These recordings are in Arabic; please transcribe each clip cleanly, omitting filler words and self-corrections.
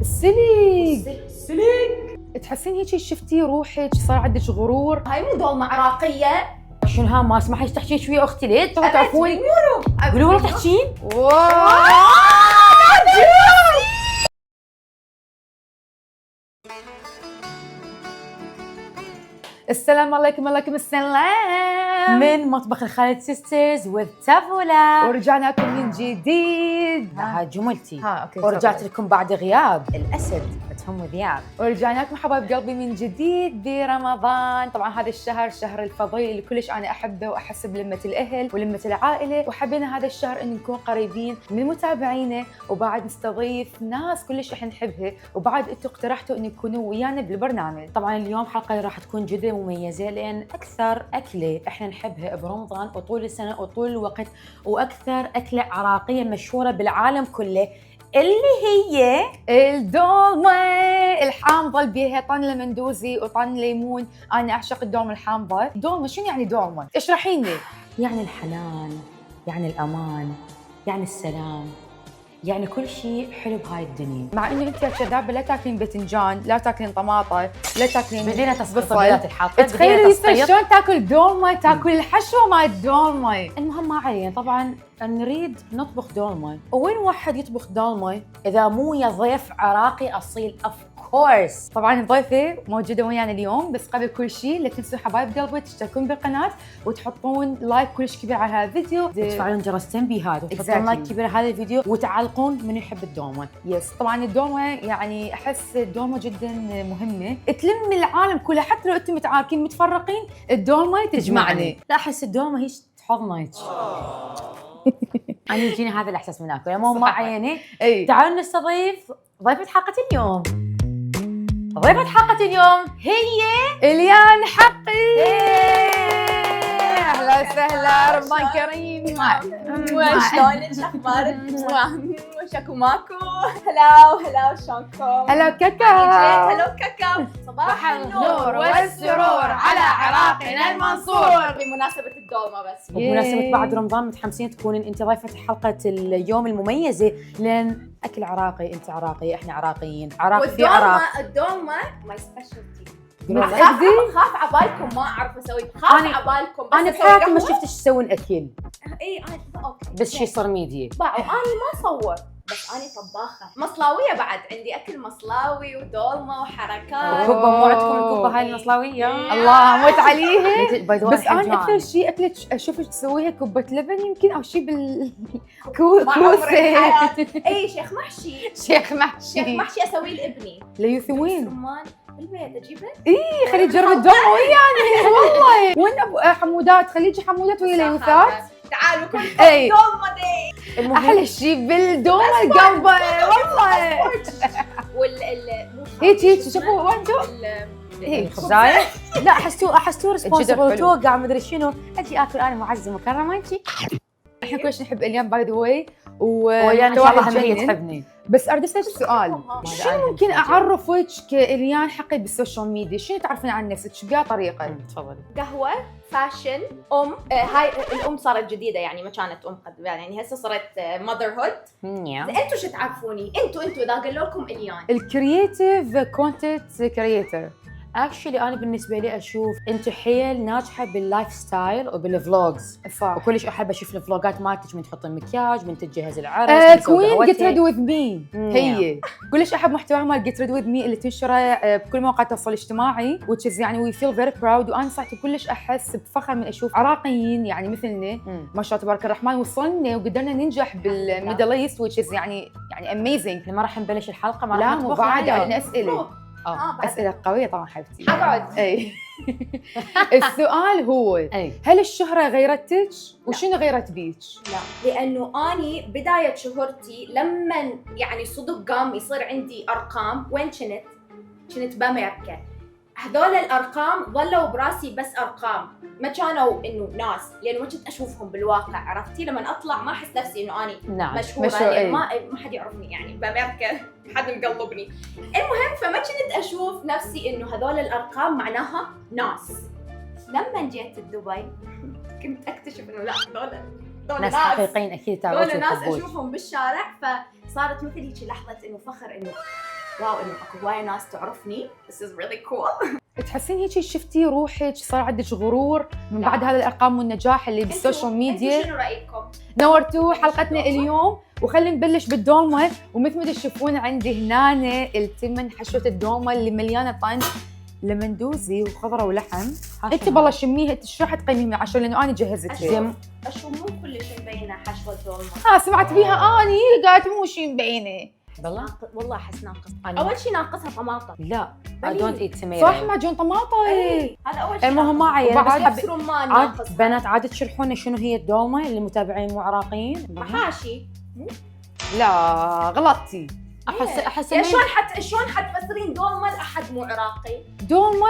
السليق. سليق. تحسين هيك شفتي روحك صار عندك غرور؟ هاي مو دولمة عراقية. شنو ها ما اسمح ليش تحكين شويه اختي ليه؟ تعرفون قولوا والله تحكين؟ السلام عليكم السلام من مطبخ الخالد سيسترز وتافولا، ورجعنا لكم من جديد. هاي جملتي. اوكي ورجعت لكم بعد غياب الاسد فتهم ذياب. ورجعنا لكم حبايب قلبي من جديد برمضان. طبعا هذا الشهر شهر الفضيل اللي كلش انا احبه واحس بلمه الاهل ولمه العائله، وحبينا هذا الشهر ان نكون قريبين من متابعينا وبعد نستضيف ناس كلش احنا نحبها، وبعد انتم اقترحتوا ان يكونوا ويانا بالبرنامج. طبعا اليوم حلقه راح تكون جدا مميزه لان اكثر اكله احنا نحبها برمضان وطول السنه وطول الوقت، واكثر اكله عراقيه مشهوره بالعالم كله اللي هي الدولمة الحامضة اللي بيها طن لمندوزي وطن ليمون. انا اعشق الدولمة الحامضة. دولمة شنو يعني دولمة؟ اشرحين لي. يعني الحنان، يعني الامان، يعني السلام، يعني كل شيء حلو بهاي الدنيا. مع انه انت يا كذابه لا تاكلين باذنجان، لا تاكلين طماطه، لا تاكلين بدينا تصبيصه بدات الحلقه. تخيلي يصير شلون تاكل دولمه، تاكل الحشوه مال الدولمه. المهم ما علينا، طبعا نريد نطبخ دولمه. وين واحد يطبخ دولمه اذا مو يا ضيف عراقي اصيل؟ اوف كورس. طبعا الضيفه موجوده ويانا اليوم، بس قبل كل شيء لا تنسوا حبايب قلبي تشتركون بالقناه وتحطون لايك كلش كبير على هذا الفيديو، تفعلون جرس التنبيهات وتحطون لايك كبير على هذا الفيديو وتعلقون من يحب الدولمه. يس طبعا الدولمه يعني احس الدولمه جدا مهمه، تلم العالم كله، حتى لو انتم متعاركين متفرقين الدولمه تجمعني. لا احس الدولمه هي تحضنا هيك. انا يجيني هذا الاحساس من اكل. المهم ما عيني. تعالوا نستضيف ضيفة حلقة اليوم. ضيفة حلقة اليوم هي اليان حقي. اهلا وسهلا، رمضان كريم. شلونك؟ اخبارك؟ وشكو ماكو. هلا شلونكم؟ هلا كاكا. هلا كاكا. صباح النور والسرور على عراقنا المنصور. بمناسبة الدولمة بس. وبمناسبة بعد رمضان متحمسين تكونين انت ضيفة حلقة اليوم المميزة، لان اكل عراقي، انت عراقي، احنا عراقيين، عراق في عراق. الدولمة ماي سبيشالتي. خاف عبالكم ما اعرف اسوي. خاف عبالكم انا بحياتي ما شفتش تسوين اكل. اي انا اوكي بس شي صار ميديا. واني ما اصور، بس اني طباخه مصلاويه. بعد عندي اكل مصلاوي ودولمه وحركات. كبه مو عندكم الكبه هاي المصلاويه؟ الله موت عليها. بس انا انا اكثر شيء اكلت اشوفك تسويها كبه لبن يمكن، او شيء بالكوسه. اي شيخ محشي. شيخ محشي اسويه لابني. ليوثي وين؟ رمان بالبيت اجيبه. اي خليه يجرب الدولمه ويانا والله. وين ابو حمودات؟ خليه يجي حمودات ويا ليوثات. تعالوا كل اي دولمه دي. احلى شيء بالدولمه القلبه والله. هيك شوفوا وانتم هي خبزايه. لا احسوه ريسبونسبل توقع مدري شنو. اجي اكل انا معزه مكرمه انتي. احنا كلش نحب اليان باي ذا واي، ويانا ان شاء الله هي تحبني. بس اريد اسالك سؤال، شنو ممكن اعرفك كاليان حقي بالسوشيال ميديا؟ شنو تعرفين عن نفسك بأي طريقه؟ تفضلي. قهوه، فاشن، هاي الام صارت جديده، يعني ما كانت ام قد، يعني هسه صارت ماذر هود. انتوا شو تعرفوني؟ انتوا اذا قالوا لكم اليان الكرييتيف كونتنت كرييتر. اكشلي انا بالنسبه لي اشوف انت حيل ناجحه باللايف ستايل وبالفلوجز، وكلش احب اشوف الفلوجات مالتك من تحط المكياج، من تتجهز العرس، كوين جيت ريد وذ مي. هي كلش احب محتواها مال جيت ريد وذ مي اللي تنشره بكل مواقع التواصل الاجتماعي، وتشز يعني وي فيل فيري براود. وانا صراحه كلش احس بفخر من اشوف عراقيين يعني مثلنا ما شاء الله تبارك الرحمن وصلنا وقدرنا ننجح بالميدل ايست، وتشز يعني اميزنج. ما راح نبلش الحلقه، ما راح لا نطبخ. مو بعد عندنا اسئله. اسئله قويه طبعا حبيبتي. اقعد. اي السؤال هو هل الشهرة غيرتك؟ وشنو غيرت بيك؟ لا، لأنه أني بداية شهرتي لما يعني صدق قام يصير عندي أرقام. وين كنت بأمريكا. هذول الأرقام ظلوا براسي بس أرقام، ما كانوا إنه ناس، لأنه ما كنت أشوفهم بالواقع. عرفتي لما أطلع ما أحس نفسي إنه أني مشهورة، يعني ما حد يعرفني يعني بأمريكا. حد مقلبني. المهم فما كنت أشوف نفسي إنه هذول الأرقام معناها ناس. لما جيت دبي كنت أكتشف إنه لا، هذول ناس حقيقيين اكيد تعرفوا هذول ناس أشوفهم بالشارع. فصارت مثل هيك لحظة إنه فخر إنه واو انه اكو هواي ناس تعرفني. This is really cool. تحسين هيك شفتي روحك صار عندك غرور من لا. بعد هذا الارقام والنجاح اللي بالسوشيال ميديا؟ انتوا شنو رايكم؟ نورتوا حلقتنا اليوم، وخلينا نبلش بالدولمه. ومثل ما تشوفون عندي هنا التمن حشوه الدولمه اللي مليانه طنج لمندوزي وخضره ولحم. انت بالله شميها، انت شو راح تقيميها من 10 لانه انا جهزتها. اشو مو كلش مبينه حشوه دولمه. سمعت بيها اني قالت مو شي مبينه. والله والله احس ناقص. اول شيء ناقصها طماطم. لا I don't eat tomato. صح معجون طماطم. هذا اول شيء. المهم ما عيل وبعد بس دبس رمان عاد ناقص. بنات عاد تشرحون شنو هي الدولمه اللي متابعين مو عراقيين. محاشي. لا غلطتي. احس يا شلون حتفسرين دولمه لاحد مو عراقي؟ دولمه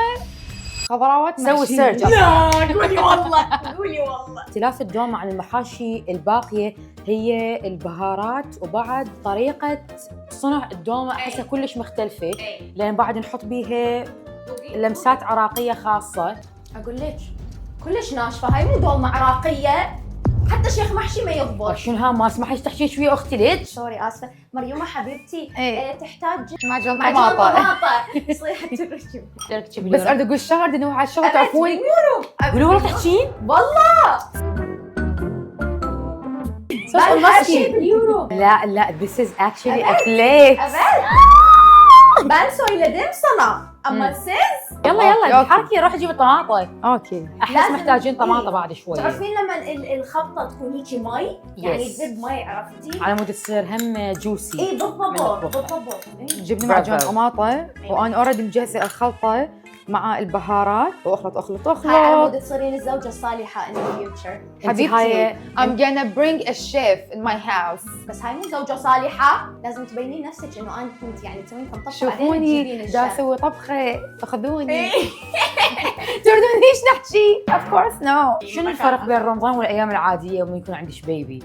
خضروات سوي محشية. سيرج. لا قولي والله قولي والله. اختلاف الدولمه عن المحاشي الباقيه هي البهارات وبعد طريقه صنع الدولمه احسها كلش مختلفه، لان بعد نحط بيها لمسات عراقيه خاصه. اقول لك كلش ناشفه، هاي مو دولمه عراقيه، حتى شيخ محشي ما يضبط. شنو ها ما اسمحيش تحكي شويه اختي ليش؟ سوري اسفه مريومه حبيبتي. إيه. تحتاج معجون معجون طماطم. طماطم. صيحه تركب. بس اريد اقول شغله، اريد انوه على الشغله تعرفون. قولوا والله تحكين والله بالحشي باليورو. لا this is actually a plate. بنسوي لدم صنع اما السيز. يلا أوكي. حركي روحي جيبي طماطم. اوكي. احس لازم- محتاجين طماطم إيه. بعد شوي تعرفين لما الخبطه تكون هيجي مي يعني Yes. تذب مي، عرفتي؟ على مود تصير هم جوسي. اي بالضبط من بالضبط. جبنا معجون Bravo. طماطم وانا اوريدي مجهزه الخلطه مع البهارات واخلط هاي على اخلط. مود تصيرين الزوجه الصالحه in the future. حبيبتي هاي I'm gonna bring a chef in my house. بس هاي مو زوجه صالحه، لازم تبينين نفسك انه انا كنت يعني تسوين كم طبخه بعدين شوفوني تجيبين دا الشيف. اسوي طبخه اخذوني. تردون ليش نحكي؟ of course no. شنو الفرق بين رمضان والايام العاديه وما يكون عندك بيبي؟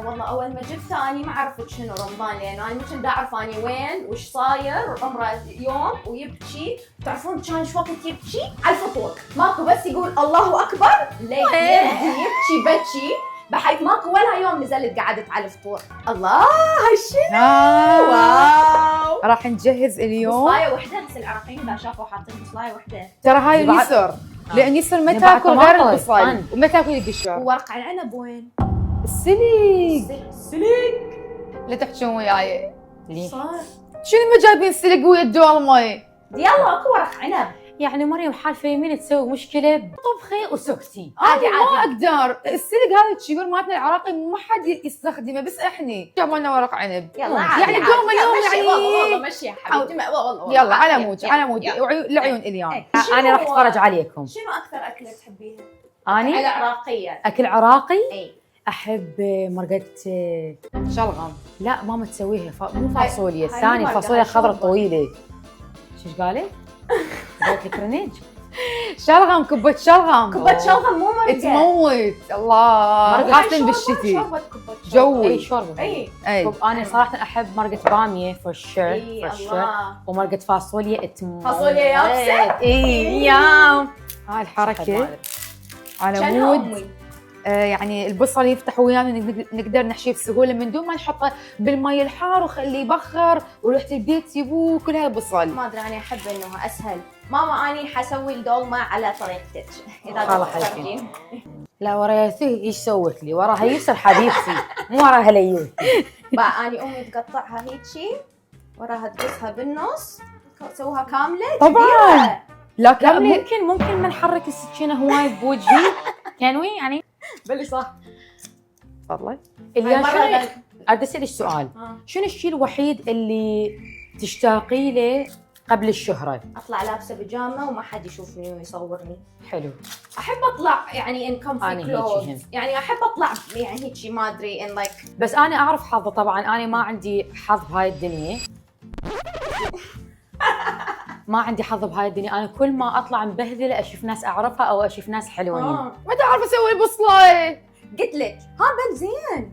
والله اول ما جبته اني ما عرفت شنو رمضان، لانه انا مش دا اعرف اني وين وش صاير. عمره يوم ويبكي، تعرفون كان شو وقت يبكي على الفطور، ماكو بس يقول الله اكبر ليه يبكي بكي، بحيث ماكو ولا يوم نزلت قعدت على الفطور. الله هالشي. واو. راح نجهز اليوم. بصلايه وحده، بس العراقيين اذا شافوا حاطين بصلايه وحده. ترى هاي بعد- اليسر، لان يسر ما بعد تاكل غير طماطم. البصل وما تاكل القشر. وورق العنب وين؟ السلق. سلق. لا تحكون وياي. ليه؟ صار شنو ما جايبين سلق ويا الدولمه؟ يلا اكو ورق عنب. يعني مريم حالفه يمين تسوي مشكله طبخي وسكتي. عادي ما عادي. اقدر. السلق هذا الشيبر مالتنا العراقي ما حد يستخدمه، بس احنا جابوا لنا ورق عنب. يلا عادي يعني عادي. دوم اليوم مشي، يعني- والله مشي يا حبيبتي والله يلا على عادي. مود يلا، على مود يلا. لعيون اليوم. إيه. انا راح اتفرج عليكم. شنو اكثر اكله تحبيها؟ اني العراقيه. اكل عراقي اي احب مرقه شلغم. لا ماما تسويها مو هاي- فاصوليا، هاي الثانيه مرقة، فاصوليا هاي خضراء شوربة. طويله. شو قالت؟ قالت لك رنيج. شلغم، كبة شلغم. كبة شلغم مو مرقه. تموت الله، مرقة. خاصة بالشتي. شوربه كبة شلغم. جوي. اي شوربه. اي اي انا صراحه احب مرقه باميه فور شور اي الله. ومرقه فاصوليا تموت. فاصوليا يابسة؟ اي يام. هاي الحركة على شنها مود. امي؟ يعني البصل يفتح ويانا نقدر نحشيه بسهوله من دون ما نحطه بالمي الحار وخليه يبخر وريحه البيت يبوه كل هاي بصل. ما ادري انا احب انه اسهل. ماما اني حسوي الدولمه على طريقتك اذا خلاص تفكرين. لا وراها ايش سوت لي؟ وراها يسر حبيبتي مو وراها ليوت. بقى اني امي تقطعها هيجي، وراها تقصها بالنص، تسويها كامله طبعاً. كبيرة. لا لا كملي. ممكن ما نحرك السكينه هواي بوجهي. كانوي يعني بلي صح. تفضلي. اللي هاي مرة شنو اريد اسالك سؤال، آه. شنو الشيء الوحيد اللي تشتاقي له قبل الشهره؟ اطلع لابسه بيجامه وما حد يشوفني ويصورني. حلو. احب اطلع يعني ان كومفي أنا هيك كلوز، هم. يعني احب اطلع يعني هيك ما ادري ان لايك. بس انا اعرف حظي طبعا، انا ما عندي حظ بهاي الدنيا. ما عندي حظ بهاي الدنيا، انا كل ما اطلع مبهذله اشوف ناس اعرفها او اشوف ناس حلوين. ما تعرف اسوي البصله. قلت لك ها بنزين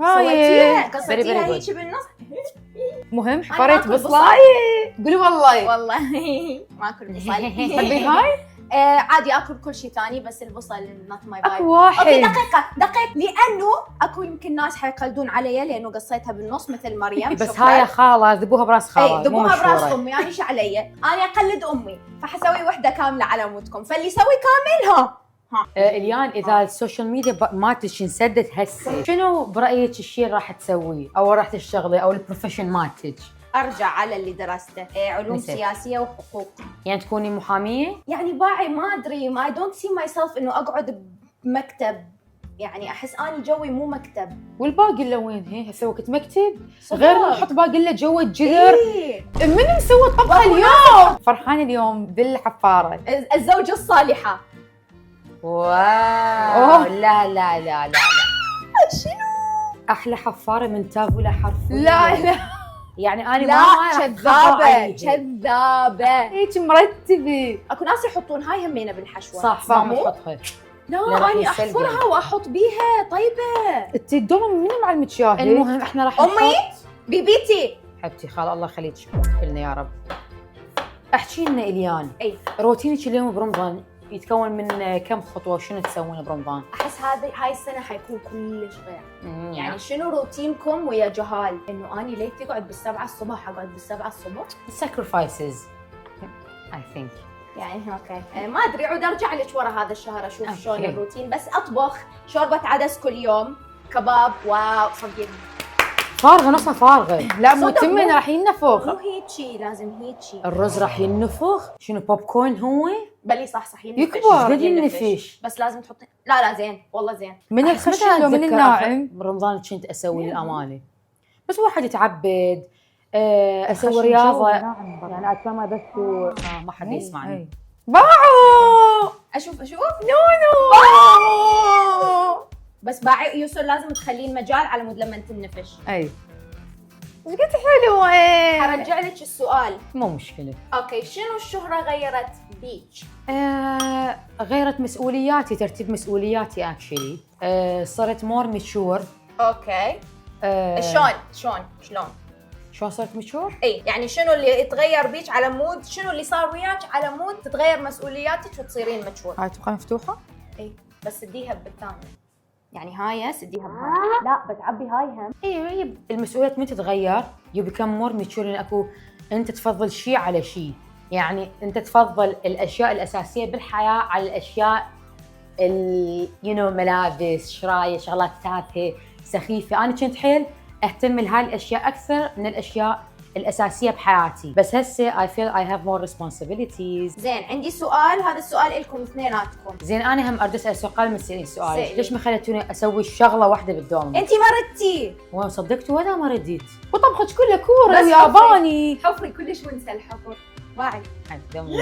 هاي سويتيها Very, قصيتيها very هيك بالنص. مهم أنا حفريت باكل بصلاي. قولي والله. والله ما اكل بصل. تحبين هاي؟ عادي اكل كل شيء ثاني بس البصل نوت ماي اكو فايب. واحد اوكي دقيقة لانه اكو يمكن ناس حيقلدون علي لانه قصيتها بالنص مثل مريم. بس هاي خاله ذبوها براس خاله. اي ذبوها براس امي، يعني ايش علي؟ انا اقلد امي فحسوي وحده كامله على مودكم، فاللي يسوي كاملها. اليان اذا السوشيال ميديا مالتك انسدت هسه شنو برايك الشيء اللي راح تسويه او راح تشتغلي او البروفيشن مالتك؟ ارجع على اللي درسته، علوم مثل. سياسيه وحقوق. يعني تكوني محاميه؟ يعني باعي ما ادري، ما I don't see myself انه اقعد بمكتب، يعني احس اني جوي مو مكتب. والباقي اللي وين هي؟ هسه وقت مكتب غير نحط باقي له جو الجذر. إيه. من مسوي الطبخه اليوم؟ فرحانه اليوم بالحفاره. الزوجه الصالحه. واو لا لا لا لا لا. شنو؟ احلى حفاره من تاب ولا حرف. لا يعني انا لا ما كذابه كذابه. هيك مرتبه. اكو ناس يحطون هاي همينه بالحشوه. صح صح. ما تحطها. لا اني احفرها واحط بيها طيبه. انت الدوم من معلمك شاهد؟ المهم احنا راح امي بيبيتي حبيبتي خال الله يخليك لنا يا رب. احكي لنا اليان اي روتينك اليوم برمضان يتكون من كم خطوه وشنو تسوون برمضان؟ احس هاي السنه حيكون كلش غير. يعني يعني شنو روتينكم ويا جهال؟ انه اني ليه تقعد بالسبعة الصبح اقعد بالسبعة الصبح؟ sacrifices I think. يعني اوكي ما ادري، عود ارجع لك ورا هذا الشهر اشوف أوكي. شلون الروتين، بس اطبخ شوربه عدس كل يوم، كباب، واو صدقني فارغه نصها فارغه. لا مو صدق تمن مو- راح ينفخ. مو هيجي، لازم هيجي. الرز راح ينفخ. شنو بوب كورن هو؟ بلي صح يكبر. قد ينفش. بس لازم تحطي. لا زين والله زين. من أحس الخشن متى لو من أتذكر الناعم؟ برمضان كنت اسوي الامانه بس واحد يتعبد اسوي الخشن رياضه جو ناعم برا. يعني اتسمى بس ما حد يسمعني. إي. باعوا اشوف نونو. بس باعي يسر لازم تخلين مجال على مود لما تنفش. اي ايش قد حلوه. حرجع لك السؤال. مو مشكله. اوكي شنو الشهرة غيرت بيك؟ غيرت مسؤولياتي، ترتيب مسؤولياتي اكشلي. صرت مور ميتشور. اوكي شلون؟ شلون صرت ميتشور؟ اي يعني شنو اللي يتغير بيك على مود، شنو اللي صار وياك على مود تتغير مسؤولياتك وتصيرين ماتشور؟ هاي تبقى مفتوحه؟ اي بس تديها بالثانية، يعني هاي سديها بهاي. لا بس عبي هاي هم. هي المسؤوليات من تتغير يو بيكم مور ميتشور، لان اكو انت تفضل شيء على شيء. يعني انت تفضل الاشياء الاساسيه بالحياه على الاشياء ملابس، شرايط، شغلات تافهه سخيفه. انا كنت حيل اهتم لهاي الاشياء اكثر من الاشياء الاساسيه بحياتي، بس هسه I feel I have more responsibilities. زين عندي سؤال، هذا السؤال لكم اثنيناتكم. زين انا هم اريد اسال سؤال من تسالني سؤال، سألي. ليش ما خليتوني اسوي شغله واحده بالدوام؟ انتي ما ردتي. وين صدقتوا ولا ما رديت؟ وطبخك كله كوره بس وياباني. حفري كلش ونسى الحفر. باعي. دمي.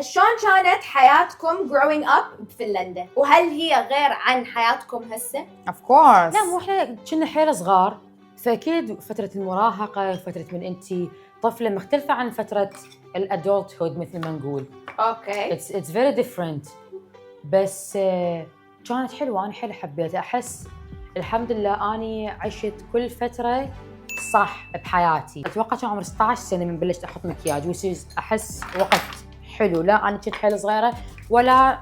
شلون كانت حياتكم growing up بفنلندا؟ وهل هي غير عن حياتكم هسه؟ اوف كورس. لا مو احنا كنا حيل صغار، فاكيد فتره المراهقه، فتره من انت طفله مختلفه عن فتره الادولت هود مثل ما نقول. اوكي. It's very different. بس كانت حلوه، انا حيل حبيتها. احس الحمد لله اني عشت كل فتره صح بحياتي. اتوقع كان عمري 16 سنه من بلشت احط مكياج، احس وقت حلو. لا انا كنت حيل صغيره ولا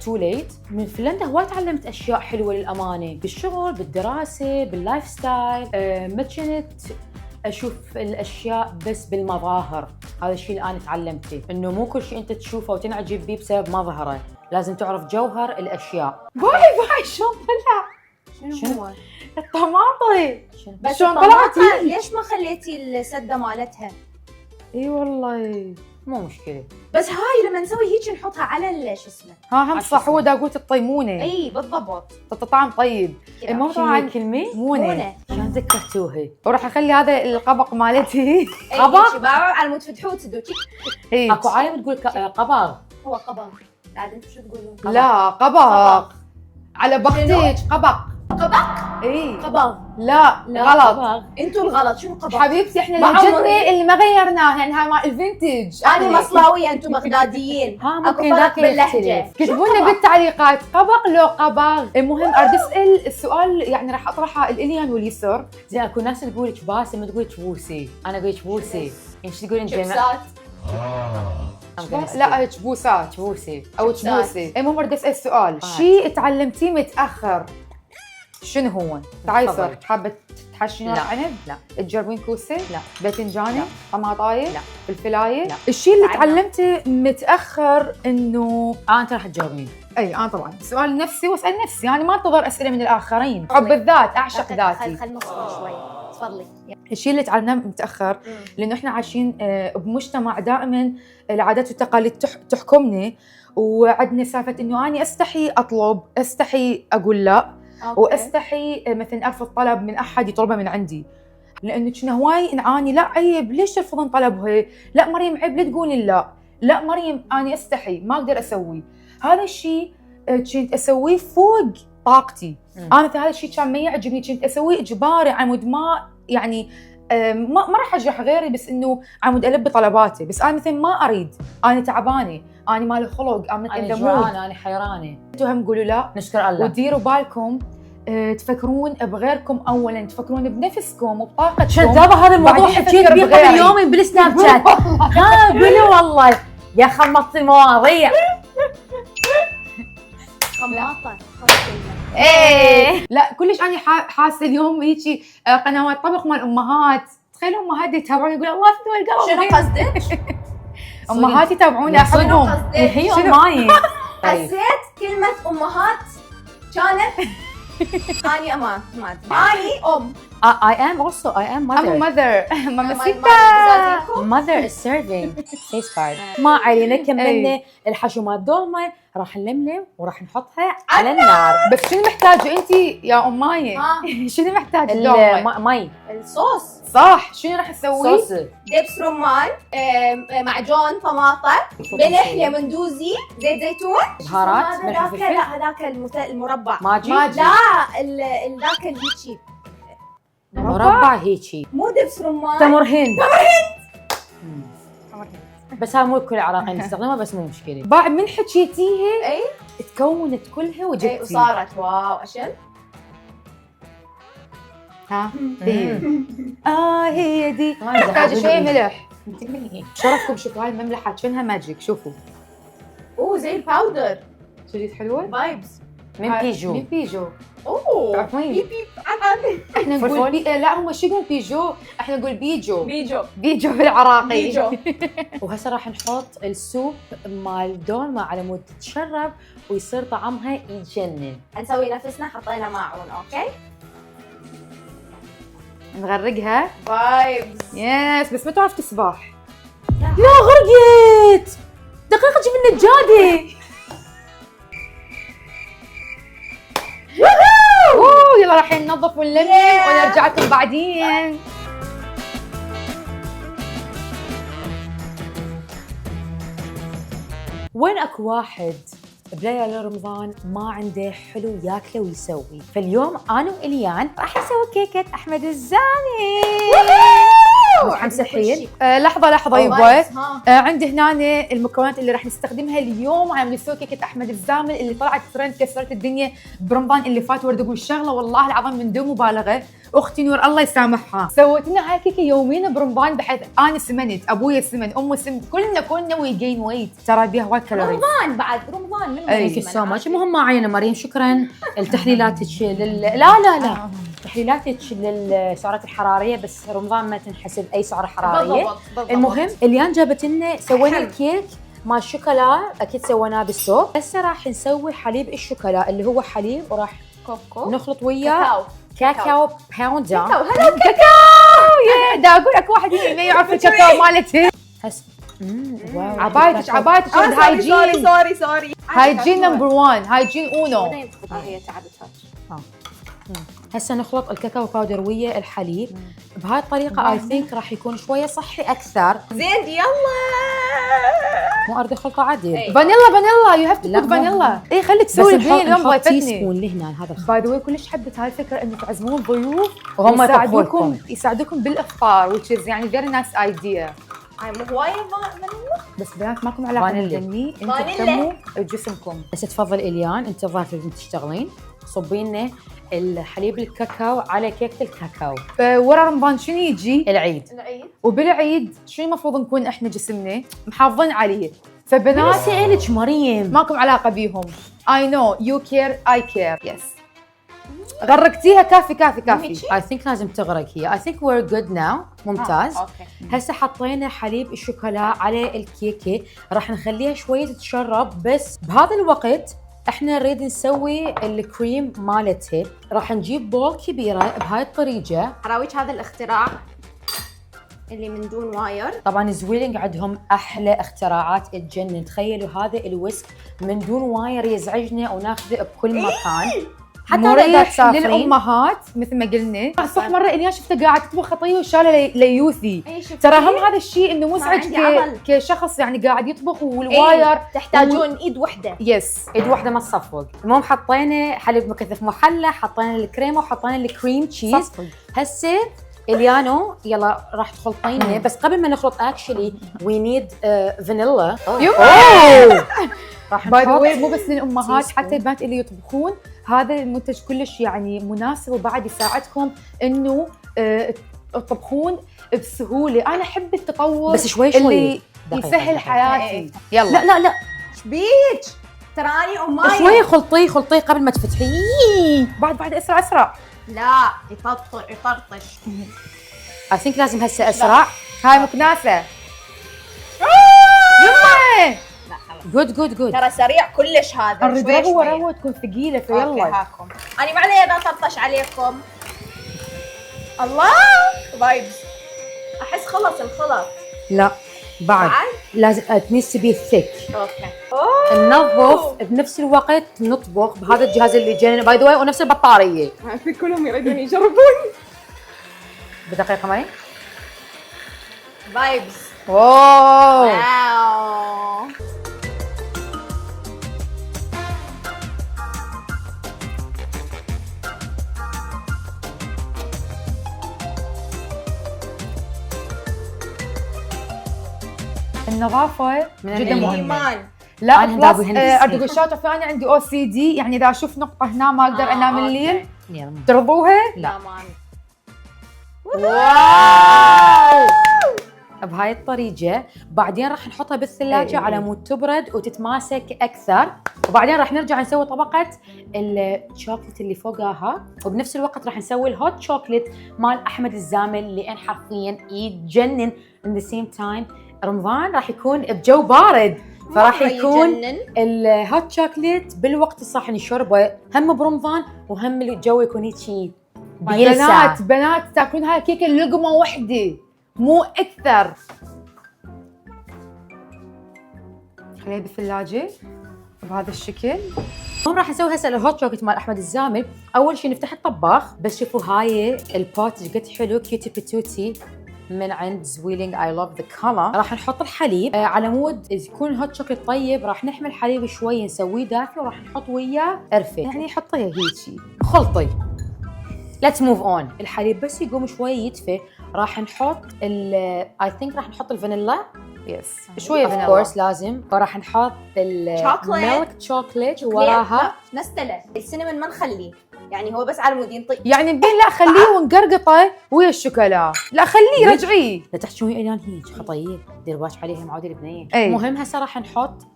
تو ليت. من فنلندا هواي تعلمت اشياء حلوه للامانه، بالشغل، بالدراسه، باللايف ستايل. ما كنت اشوف الاشياء بس بالمظاهر. هذا الشيء اللي انا تعلمته، انه مو كل شيء انت تشوفه وتنعجب به بسبب مظهره، لازم تعرف جوهر الاشياء. باي شلون طلع؟ شنو؟ هو؟ الطماطم. بس شلون الطماطم طلعتي؟ ليش ما خليتي السده مالتها؟ اي والله. مو مشكله. بس هاي لما نسوي هيك نحطها على شو اسمه. ها هم صح، هو داقوت الطيمونه. اي بالضبط. طعم طيب. كذا. المهم شنو طبعا الكلمه؟ مونه. شلون ذكرتوها؟ وراح اخلي هذا القبق مالتي. قبق؟ باعوا على مود فتحوه وتسدوا هيك. اكو عالم تقول قبق. هو قبق. عاد انتم شو تقولون؟ لا قبق. على بختك قبق. قبق؟ اي قبق. لا غلط. انتوا الغلط. شنو قبق؟ حبيبتي احنا بعمري. الجنة اللي ما غيرناها، يعني هاي مال الفينتج. انا مصلاويه انتم بغداديين. ها اكو ممكن فرق ذاك باللهجه. يختلف. كتبوا لنا بالتعليقات قبق لو قبق. المهم اريد اسال السؤال، يعني راح اطرحه الاليان واليسر. زين اكو ناس تقول لك باسم، تقول لك بوسي، انا اقول لك بوسي. يعني شو تقولين جماعه؟ شيبسات. لا تشبوسات تشبوسي او تشبوسي. المهم بدي اسال سؤال، شيء تعلمتيه متاخر شنو هو؟ تعالي صار حابه تحشين ورق عنب؟ لا. تجربين كوسه؟ لا. باذنجاني؟ لا. طماطايه؟ لا. فلفلايه؟ لا. الشيء اللي تعلمته متاخر انه انت راح تجاوبين. اي انا طبعا سؤال نفسي واسال نفسي، يعني ما انتظر اسئله من الاخرين. حب الذات، اعشق ذاتي. خل نصبر شوي، تفضلي. الشيء اللي تعلمناه متاخر لانه احنا عايشين بمجتمع دائما العادات والتقاليد تحكمنا، وعندنا سالفه انه اني استحي اطلب، استحي اقول لا، واستحي مثلا ارفض طلب من احد يطلبه من عندي، لانه كنا هواي نعاني. لا عيب، ليش ترفضين طلبها؟ لا مريم عيب، لا تقولين لا. لا مريم اني استحي، ما اقدر اسوي هذا الشيء. كنت اسويه فوق طاقتي. انا مثل هذا الشيء كان ما يعجبني، كنت اسويه اجباري عمود ما يعني ما راح اجرح غيري، بس انه عمود البي طلباتي. بس انا مثلا ما اريد، انا تعبانه، انا مالي خلق، انا انا جوعانه، انا حيرانه. انتم هم قولوا لا. نشكر الله. وديروا بالكم تفكرون بغيركم اولا، تفكرون بنفسكم وبطاقتكم. شذابه هذا الموضوع حكيت بيه قبل يومين بالسناب شات. قولوا والله يا خمطتي المواضيع. خماطه. ايه لا كلش انا حاسه اليوم هيك قنوات طبخ مال امهات. تخيل امهات يتابعون يقول الله في القلب. شنو قصدك؟ امهات يتابعون احبهم. هي اماي. حسيت كلمه امهات كانت اني ما اني ام. I am also I'm a mother. mother is serving face card. ما علينا، كملنا الحشومات دولمة، راح نلملم وراح نحطها على النار. بس شنو محتاجه انت يا امايه؟ شنو محتاجه دولمة؟ مي. الصوص صح. شنو راح تسوي؟ صوص دبس رمان، معجون طماطم، ملح، ليمندوزي، زيت زيتون، بهارات، ملح وفلفل. لا هذاك المربع ماجي. لا ذاك الهيجي مربع هيجي، مو دبس رمان، تمر هند. بس هذا مو كل العراقيين يستخدمها، بس مو مشكله. بعد من حكيتيها اي تكونت كلها وجبتي وصارت واو اشل. ها هي دي. محتاجه شويه ملح. شرفكم شوفوا هاي المملحه شنها ماجيك. شوفوا زي الباودر. شريت حلوه فايبس من بيجو. من بيجو. تعرفين بيب احنا نقول لا هم شو يقولون بيجو، احنا نقول بيجو. بيجو بالعراقي بيجو. وهسه راح نحط السوب مال دولمة على مود تتشرب ويصير طعمها يجنن. نسوي نفسنا حطينا ماعون. اوكي نغرقها فايبس. يس. بس ما تعرف تسبح. لا غرقت دقيقة جيب النجادة. يلا راح ننظف ونلمم ونرجع لكم بعدين. وين اكو واحد بليالي رمضان ما عنده حلو ياكله ويسوي؟ فاليوم انا واليان راح نسوي كيكة احمد الزامل. متحمسة الحين؟ لحظة يبا. عندي هنا المكونات اللي راح نستخدمها اليوم. عم نسوي كيكة احمد الزامل اللي طلعت ترند كسرت الدنيا برمضان اللي فات. ورد اقول شغلة والله العظيم من دون مبالغة، اختي نور الله يسامحها سوت لنا هاي الكيكة يومين برمضان، بحيث انا سمنت، ابويا سمن، امي سمن، كلنا وي جين ويت. ترى بيها وايد كالوريز. رمضان بعد رمضان من ثانك يو سو ماتش. المهم ما عينا مريم، شكرا لتحليلاتك لا تحليلاتك للسعرات الحراريه، بس رمضان ما تنحسب اي سعره حراريه. بالضبط. المهم اليان جابت لنا سوينا الكيك مال الشوكولا، اكيد سويناه بالسوق. هسه راح نسوي حليب الشوكولا اللي هو حليب، وراح كوكو نخلط وياه كاكاو باوندر. هلا دا اقول لك واحد ما يعرف الكاكاو مالته. هسه عبايتك هايجين. سوري هايجين نمبر 1، هايجين اونو. هي تعبت هسه نخلط الكاكاو باودر ويا الحليب بهاي الطريقه. اي ثينك راح يكون شويه صحي اكثر. زين يلا. مو اريد اخلطه عدل. فانيلا يو هاف تو بوت فانيلا. اي خليك تسوي الحين اليوم ضيفتني. تي ضيفتني. سبون لهنا هذا الخلط. باي ذا واي كلش حبت هاي الفكره انه تعزمون ضيوف وهم يساعدوكم بالافطار which is يعني very nice idea. مو هوايه بس بنات ماكم علاقه بالجني، انتم تهتموا بجسمكم. بس تفضل اليان، انت ظاهر انت تشتغلين صبي لنا الحليب الكاكاو على كيكه الكاكاو. ورا رمضان شنو يجي؟ العيد. وبالعيد شنو المفروض نكون احنا جسمنا محافظين عليه؟ فبنات سألك مريم ماكم علاقه بيهم. I know you care I care. yes. غرقتيها كافي كافي كافي. I think لازم تغرق هي. I think we're good now. ممتاز. اوكي. هسه حطينا حليب الشوكولا على الكيكه، راح نخليها شويه تتشرب، بس بهذا الوقت احنا نريد نسوي الكريم مالتها. راح نجيب بول كبيره بهاي الطريقه. حراويك هذا الاختراع اللي من دون واير. طبعا زويلينج عندهم احلى اختراعات تجنن. تخيلوا هذا الويسك من دون واير يزعجنا وناخذه بكل مكان، حتى مريح للامهات مثل ما قلنا. صح مره اني شفته قاعد تطبخ خطيه وشاله ليوثي. ترى هم هذا الشيء انه مزعج كشخص يعني قاعد يطبخ والواير تحتاجون ايد وحده. يس ايد واحده ما تصفق. المهم حطينا حليب مكثف محلى، حطينا الكريمه وحطينا الكريم تشيز. هسه اليانو يلا راح تخلطينه، بس قبل ما نخلط اكشلي وي نيد فانيلا. راح باي ذا واي مو بس للامهات، حتى البنات اللي يطبخون هذا المنتج كلش يعني مناسب، وبعد يساعدكم انه تطبخون بسهوله. انا احب التطور بس شوي اللي يسهل حياتي. يلا لا لا لا ايش بيك؟ ترى اني امايه. شوي خلطيه قبل ما تفتحيه. بعد اسرع اسرع. لا يطرطش. I think لازم هسه اسرع. هاي مكناسه. يمه جود ترى سريع كلش هذا. الرقبه ورا تكون ثقيله فيلا. هاكم انا ما علي اذا طرطش عليكم. الله فايبز. احس خلص الخلط. لا بعد لازم needs to be thick. اوكي. ننظف بنفس الوقت نطبخ بهذا الجهاز اللي جانا باي ذا واي، ونفس البطاريه. في كلهم يريدون يجربون. بدقيقه معي. فايبز. واو. النظافة جدا مهمة. لا بلس اريد شاطر ثاني عندي OCD، يعني اذا اشوف نقطة هنا ما اقدر انام الليل. ترضوها؟ لا واو. بهاي الطريقة بعدين راح نحطها بالثلاجة على مود تبرد وتتماسك اكثر، وبعدين راح نرجع نسوي طبقة الشوكليت اللي فوقها، وبنفس الوقت راح نسوي الهوت شوكليت مال احمد الزامل لان حرفيا يتجنن. in the same time رمضان راح يكون بجو بارد، فراح يكون الهوت شوكليت بالوقت الصح نشربه، هم برمضان وهم الجو يكون هيك بيلسع. بنات تاكلون هاي الكيكه لقمه واحده مو اكثر. خليها بالثلاجه بهذا الشكل. راح نسوي هسه الهوت شوكليت مال احمد الزامل. اول شيء نفتح الطباخ، بس شوفوا هاي البوت قد حلو كيوتي بتوتي من عند زويلينج. اي لاف ذا كولر. راح نحط الحليب على مود يكون هوت شوكليت طيب. راح نحمل حليب شوي نسويه دافي، وراح نحط وياه قرفه، يعني حطيها هيجي خلطي. ليتس موف اون. الحليب بس يقوم شوي يدفي راح نحط اي ثينك راح نحط الفانيلا. يس شويه فانيلا اوف كورس لازم. وراح نحط الميلك شوكليت وراها نستله. السينمون ما نخليه، يعني هو بس على مود ينطي، يعني بين لا خليه ونقرقطه ويا الشوكولا. لا خليه رجعيه. لا تحشوي الان هيك خطيه دير باش عليها معود البنيه. المهم هسه راح نحط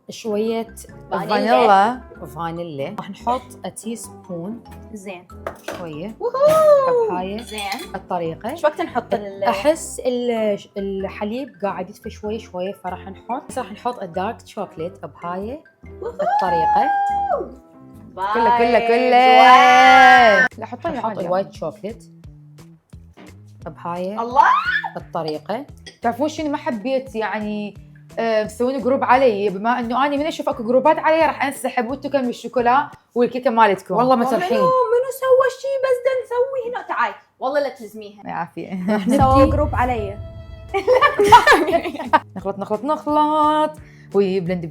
شويه فانيلا. راح نحط تي سبون زين شويه بهاي زين الطريقه. شو وقت نحط احس الحليب قاعد يدفى شوي شوي، فراح نحط الدارك شوكليت بهاي الطريقه. كله لا حطي نحط الوايت شوكليت بهاي الله الطريقه. تعرفون شنو ما حبيت يعني مسوين جروب علي، بما انه انا من اشوف اكو جروبات علي راح انسحب، وانتم كم الشوكولا والكيكه مالتكم. والله ما ترحين منو سوى شيء بس دا نسوي هنا. تعال والله لا تلزميها. يعافيه. سووا جروب علي. نخلط وبلند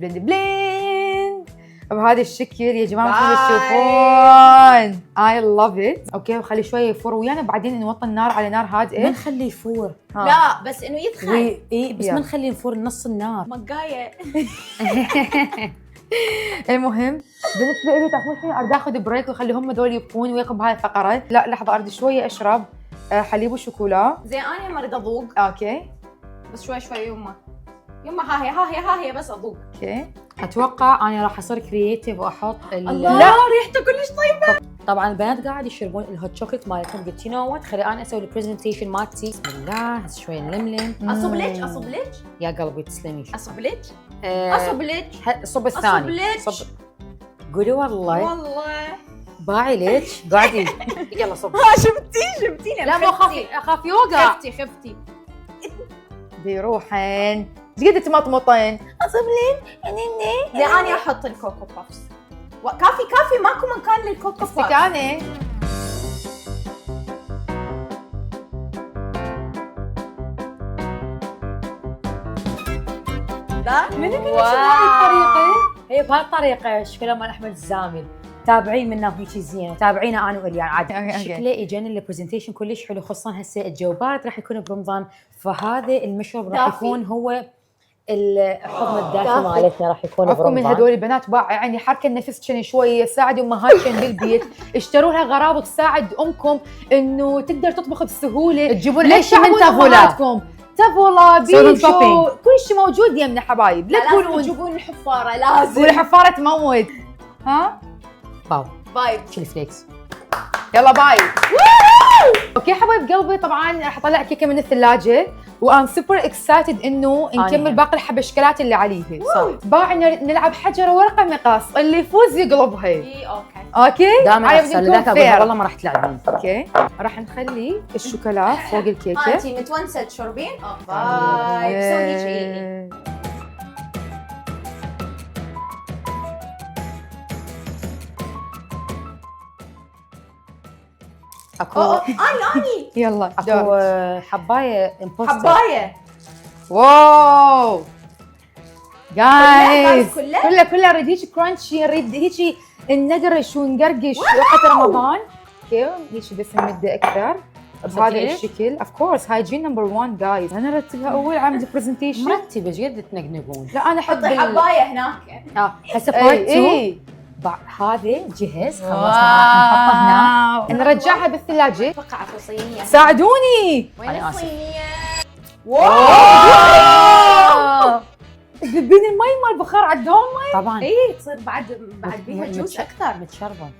بهذا الشكل يا جماعه مثل تشوفون. اي لاف ات. اوكي وخلي شويه يفور ويانا، بعدين نوطي النار على نار هادئه. ما نخليه يفور. لا بس انه يدخل. اي بس ما نخليه يفور نص النار. مقايه. المهم بالنسبه لي تعرفون شنو، اريد اخذ بريك واخليهم هذول يبقون وياكم بهاي الفقره. لا لحظه اريد شويه اشرب حليب وشوكولا. زين انا ما اريد اذوق. اوكي بس شوي يما. يما ها هي بس اذوق. اوكي اتوقع انا راح اصير كرييتيف واحط الله لا ريحته كلش طيبه. طبعا البنات قاعد يشربون الهوت شوكليت مالتهم، قلت يو نو وات خلي انا اسوي البرزنتيشن مالتي. بسم الله هسه شوي نلملم. اصب لك يا قلبي تسلمي. اصب لك صب الثاني. صب قولي والله باعي ليش قاعدي. يلا صب. شفتيني لا مو اخاف يوقع. خفتي بيروحن قد تمطمطين اصب لين انا احط الكوكو بافس. كافي ماكو مكان للكوكو بافس. استكانه من الطريقه هي بهالطريقه شكلها مال احمد الزامل. تابعين منا هيك زين، تابعينا انا واليان عادي. شكله يجن البرزنتيشن كلش حلو، خصوصا هسه الجو بارد راح يكون برمضان، فهذا المشروب راح يكون هو الحضن الدافي مالتنا راح يكون برمضان. من هذول البنات باع يعني حركه نفسكن شويه، ساعدوا امهاتكن بالبيت، اشتروا لها غراض تساعد امكم انه تقدر تطبخ بسهوله. تجيبون اي شيء من تافولا، تافولا بيشو كل شيء موجود يمنا حبايب. لا تقولون تجيبون الحفاره، لازم والحفاره تموت. ها باي شيل فليكس. يلا باي. اوكي حبايب قلبي، طبعا راح اطلع كيكه من الثلاجه وام سوبر اكسايتد انه نكمل باقي الحبشكلات اللي عليها. باع نلعب حجر ورقه مقص، اللي يفوز يقلبها. اوكي دائما افصل لك والله ما راح تلعبين. اوكي راح نخلي الشوكولا فوق الكيكه. انتي متونسه تشربين؟ باي بسوي شيء. اكو اني يلا اكو حبايه امبوستر. حبايه واو جايز كلها كلها نريد هيك كرانشي، نريد هيك نقرش ونقرقش وقت رمضان. اوكي هيك بس نمده اكثر بهذا الشكل. اوف كورس هاي جين نمبر 1 جايز. انا رتبها اول عامل برزنتيشن مرتبه جد تنقنقون. لا انا احب حبايه هناك. هسه بارت 2 هذا جهز خلاص راح نحطه هنا. نرجعها بالثلاجه. اتوقع اكو صينيه. ساعدوني. وين الصينيه؟ واو تذبين المي مال البخار على الدوم. طبعا تصير بعد بيها جوس اكثر متشربه.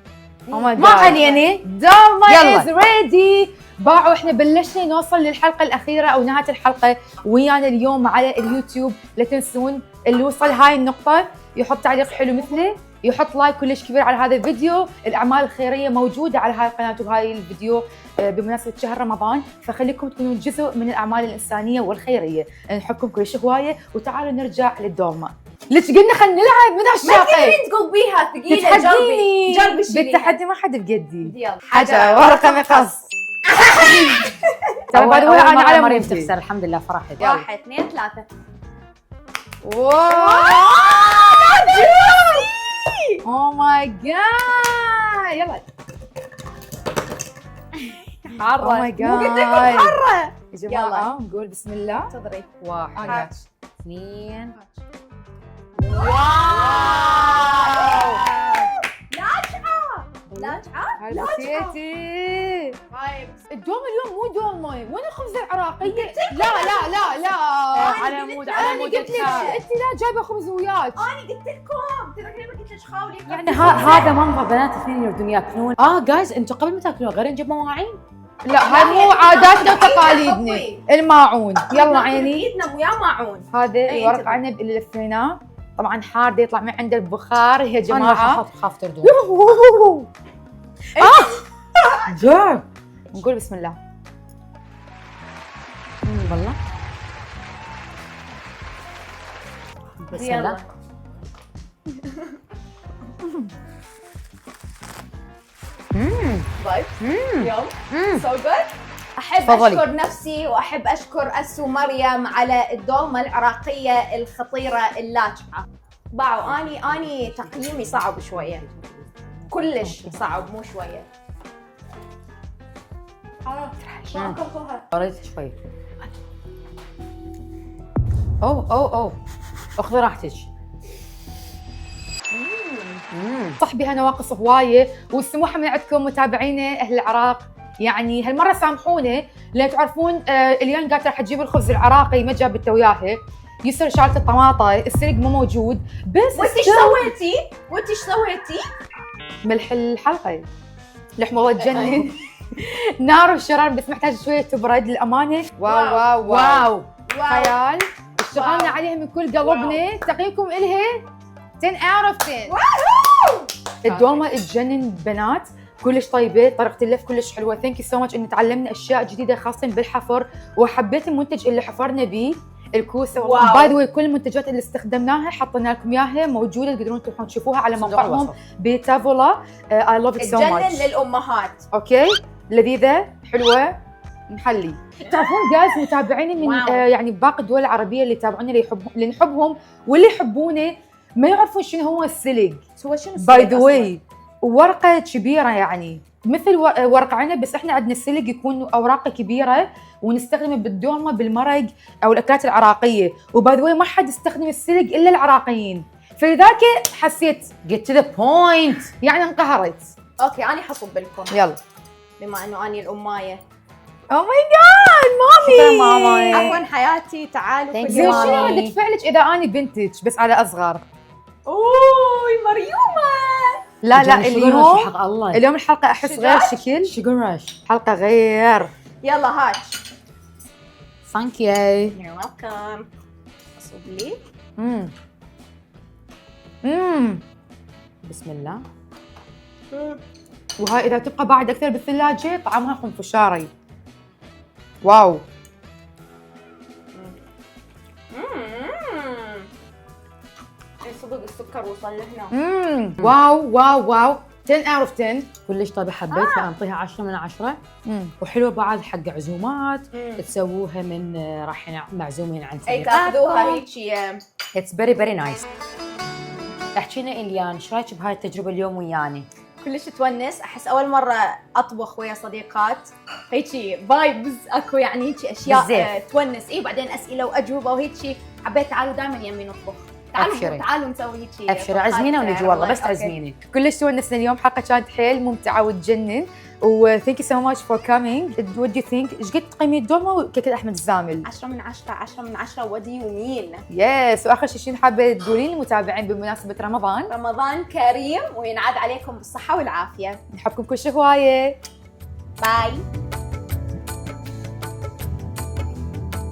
ما علينا دوما از ريدي. باعوا احنا بلشنا نوصل للحلقه الاخيره او نهايه الحلقه ويانا اليوم على اليوتيوب. لا تنسون اللي وصل هاي النقطه يحط تعليق حلو مثله، يحط لايك كلش كبير على هذا الفيديو. الاعمال الخيريه موجوده على هاي القناه وهاي الفيديو بمناسبه شهر رمضان، فخليكم تكونون جزء من الاعمال الانسانيه والخيريه. نحبكم كلش هوايه وتعالوا نرجع للدوما. ليش قلنا خلينا نلعب من هالشاقه؟ ما تقدرين تقلبيها ثقيله. جربي بالتحدي ما حد بقدي. يلا حجر ورقه مقص. ترى بعد انا على مريم تخسر الحمد لله فرحت. 1 2 3. واو اوه ماي جاد. يلا حاره. اوه ماي جاد مو قلت لكم حاره. يا جماعه نقول بسم الله. تضري 1 2. واو لاجعه هلسيتي. الدوم اليوم مو دومه، وين الخبز العراقيه؟ لا على مود انت لا جايبه خبز وياك. انا قلت لكم ترى قلت لك خاولي. يعني هذا منظر بنات اثنين يردون ياكلون. جايز انتم قبل ما تاكلون غير نجيب مواعين. لا هاي مو عاداتنا وتقاليدنا. الماعون يلا عيني. ايدنا ويا ماعون. هذا الورق عنب اللي لفيناه طبعا حار يطلع من عند البخار يا جماعه. انا خاف تردون. جاب نقول بسم الله. والله بسم الله. يوم سو جود. احب فضلي. اشكر نفسي واحب اشكر اسو مريم على الدولمه العراقيه الخطيره اللاجعه. باعوا اني تقييمي صعب شويه، كلش صعب مو شويه. قريت شوي. اوه اخذي راحتك. صح بها نواقص هوايه، والسموحه من عندكم متابعينا اهل العراق. يعني هالمره سامحونا لان تعرفون اليوم قالت راح تجيب الخبز العراقي ما جابته وياها. يسر شعرة الطماطة، السلق مو موجود، بس وانت ايش سويتي؟ وانت ايش سويتي؟ ملح الحلقة لحم والله تجنن. نار الشرار بس محتاج شوية تبرد للأمانة. واو واو واو خيال. اشتغلنا عليها من كل قلبنا. تقييمكم إلها 10 out of 10. الدولمة تجنن بنات، كلش طيبه، طريقه اللف كلش حلوه. ثانك يو سو ماتش ان تعلمنا اشياء جديده خاصه بالحفر، وحبيت المنتج اللي حفرنا به الكوسه. باي ذا واي كل المنتجات اللي استخدمناها حطينا لكم اياها موجوده، تقدرون تروحون تشوفوها على موقعهم بتافولا. اي لاف ات سو ماتش. تجنن للامهات. اوكي لذيذه حلوه نحلي. تعرفون جايز متابعيني من يعني باقي الدول العربيه اللي يتابعوني اللي نحبهم واللي يحبونه ما يعرفون شنو هو السلق. هو شنو السلق؟ باي ذا واي ورقة كبيرة يعني مثل ورق عنب، بس احنا عندنا السلق يكون اوراقه كبيرة ونستخدمه بالدولمة بالمرق او الاكلات العراقية. وباي ذا واي ما حد يستخدم السلق الا العراقيين، فلذاك حسيت get to the point يعني انقهرت. اوكي انا حصب لكم يلا بما انه اني الامايه. او ماي جاد مامي. عفوا حياتي تعالوا كل زين شنو ردة فعلك اذا اني بنتج بس على اصغر؟ اوه مريومه. لا اليوم حق الله اليوم الحلقة احس غير شكل. شوجر رش حلقة غير. يلا هات. ثانك يو. يو ويلكم. اصب لي. بسم الله. وهاي اذا تبقى بعد اكثر بالثلاجة طعمها خنفشاري. واو. صدق السكر وصل لهنا. واو واو واو 10 out of 10. كلش طيبه حبيتها. انطيها 10 من 10. وحلوه بعد حق عزومات تسووها من رايحين معزومين عند اي تاخذوها هيك. اتس فيري فيري نايس. احكينا اليان ايش رايك بهاي التجربه اليوم وياني؟ كلش تونس. احس اول مره اطبخ ويا صديقات هيك فايبز اكو يعني هيك اشياء تونس. اي بعدين اسئله واجوبه وهيك. حبيت تعالوا دائما يمي نطبخ. تعالوا نسوي هيك. ابشري عزمينا ونجي والله بس عزميني. كلش تونسنا اليوم. حلقه كانت حيل ممتعه وتجنن. و thank you so much for coming. What do you think؟ ايش قد تقيمي الدولمة وكيكة احمد الزامل؟ 10 من 10. 10 من 10 ودي يمين. يس. واخر شيء شنو حابه تقولين للمتابعين بمناسبه رمضان؟ رمضان كريم وينعاد عليكم بالصحه والعافيه. نحبكم كل شيء هوايه. باي.